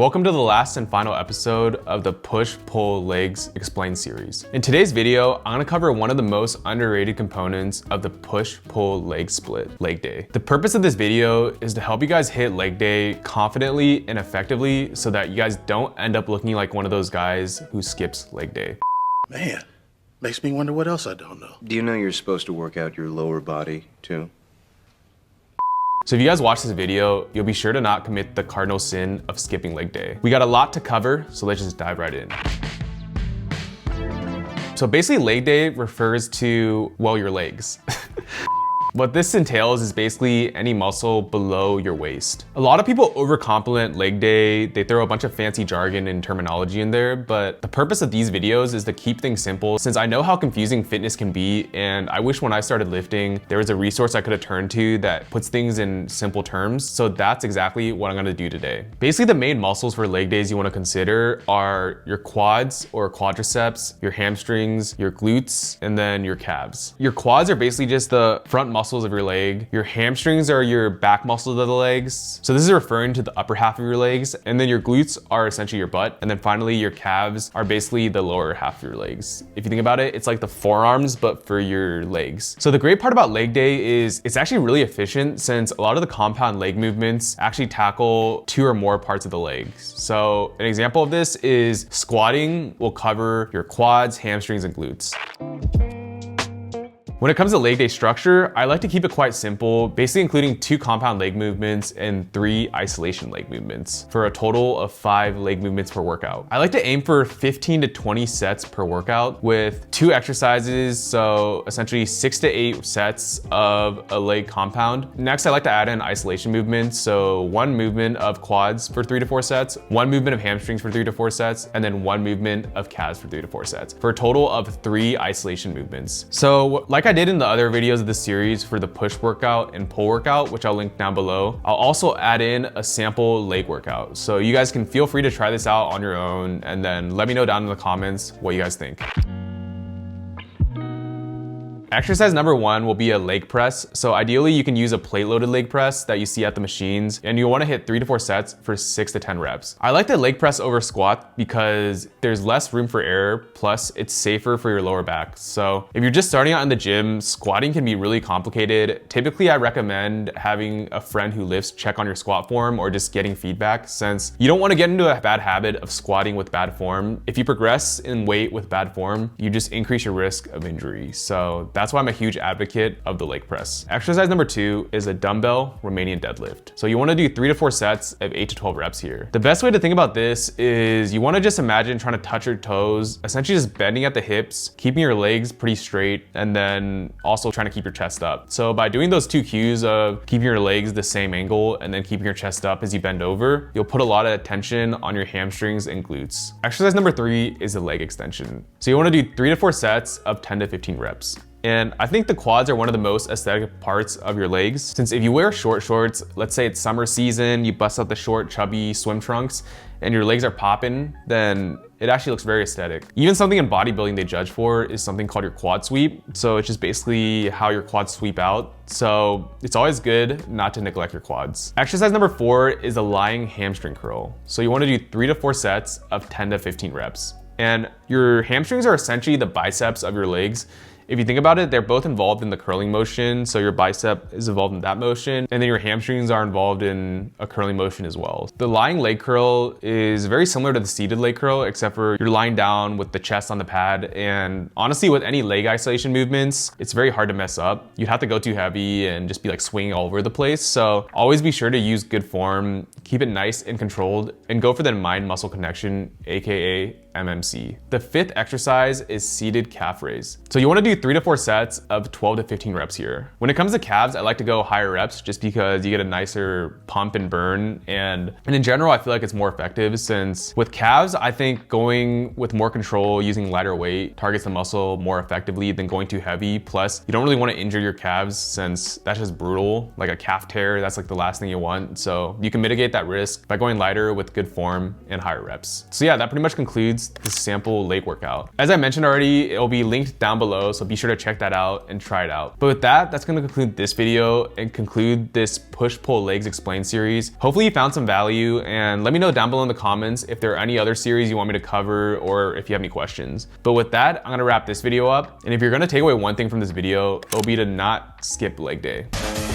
Welcome to the last and final episode of the Push Pull Legs Explained series. In today's video, I'm gonna cover one of the most underrated components of the push pull leg split, leg day. The purpose of this video is to help you guys hit leg day confidently and effectively so that you guys don't end up looking like one of those guys who skips leg day. Man, makes me wonder what else I don't know. Do you know you're supposed to work out your lower body too? So if you guys watch this video, you'll be sure to not commit the cardinal sin of skipping leg day. We got a lot to cover, so let's just dive right in. So basically leg day refers to, well, your legs. What this entails is basically any muscle below your waist. A lot of people overcompliment leg day. They throw a bunch of fancy jargon and terminology in there, but the purpose of these videos is to keep things simple since I know how confusing fitness can be, and I wish when I started lifting, there was a resource I could have turned to that puts things in simple terms. So that's exactly what I'm gonna do today. Basically, the main muscles for leg days you wanna consider are your quads or quadriceps, your hamstrings, your glutes, and then your calves. Your quads are basically just the front muscles of your leg. Your hamstrings are your back muscles of the legs. So this is referring to the upper half of your legs. And then your glutes are essentially your butt. And then finally your calves are basically the lower half of your legs. If you think about it, it's like the forearms, but for your legs. So the great part about leg day is it's actually really efficient since a lot of the compound leg movements actually tackle two or more parts of the legs. So an example of this is squatting will cover your quads, hamstrings, and glutes. When it comes to leg day structure, I like to keep it quite simple, basically including 2 compound leg movements and 3 isolation leg movements for a total of 5 leg movements per workout. I like to aim for 15 to 20 sets per workout with 2 exercises, so essentially 6 to 8 sets of a leg compound. Next, I like to add in isolation movements, so 1 movement of quads for 3 to 4 sets, 1 movement of hamstrings for 3 to 4 sets, and then 1 movement of calves for 3 to 4 sets, for a total of 3 isolation movements. So like I did in the other videos of this series for the push workout and pull workout, which I'll link down below, I'll also add in a sample leg workout. So you guys can feel free to try this out on your own and then let me know down in the comments what you guys think. Exercise number 1 will be a leg press. So ideally you can use a plate loaded leg press that you see at the machines, and you want to hit 3 to 4 sets for 6 to 10 reps. I like the leg press over squat because there's less room for error, plus it's safer for your lower back. So if you're just starting out in the gym, squatting can be really complicated. Typically I recommend having a friend who lifts check on your squat form or just getting feedback, since you don't want to get into a bad habit of squatting with bad form. If you progress in weight with bad form, you just increase your risk of injury. So that's why I'm a huge advocate of the leg press. Exercise number 2 is a dumbbell Romanian deadlift. So you wanna do 3 to 4 sets of 8 to 12 reps here. The best way to think about this is you wanna just imagine trying to touch your toes, essentially just bending at the hips, keeping your legs pretty straight, and then also trying to keep your chest up. So by doing those 2 cues of keeping your legs the same angle and then keeping your chest up as you bend over, you'll put a lot of tension on your hamstrings and glutes. Exercise number 3 is a leg extension. So you wanna do 3 to 4 sets of 10 to 15 reps. And I think the quads are one of the most aesthetic parts of your legs, since if you wear short shorts, let's say it's summer season, you bust out the short chubby swim trunks and your legs are popping, then it actually looks very aesthetic. Even something in bodybuilding they judge for is something called your quad sweep. So it's just basically how your quads sweep out. So it's always good not to neglect your quads. Exercise number 4 is a lying hamstring curl. So you wanna do 3 to 4 sets of 10 to 15 reps. And your hamstrings are essentially the biceps of your legs. If you think about it, they're both involved in the curling motion. So your bicep is involved in that motion, and then your hamstrings are involved in a curling motion as well. The lying leg curl is very similar to the seated leg curl, except for you're lying down with the chest on the pad. And honestly, with any leg isolation movements, it's very hard to mess up. You'd have to go too heavy and just be like swinging all over the place. So always be sure to use good form, keep it nice and controlled, and go for the mind muscle connection, AKA MMC. The 5th exercise is seated calf raise. So you wanna do 3 to 4 sets of 12 to 15 reps here. When it comes to calves, I like to go higher reps just because you get a nicer pump and burn. And in general, I feel like it's more effective, since with calves, I think going with more control, using lighter weight targets the muscle more effectively than going too heavy. Plus, you don't really wanna injure your calves since that's just brutal. Like a calf tear, that's like the last thing you want. So you can mitigate that risk by going lighter with good form and higher reps. So yeah, that pretty much concludes this sample leg workout. As I mentioned already, it'll be linked down below, so be sure to check that out and try it out. But with that, that's gonna conclude this video and conclude this push-pull legs explained series. Hopefully you found some value, and let me know down below in the comments if there are any other series you want me to cover or if you have any questions. But with that, I'm gonna wrap this video up. And if you're gonna take away one thing from this video, it'll be to not skip leg day.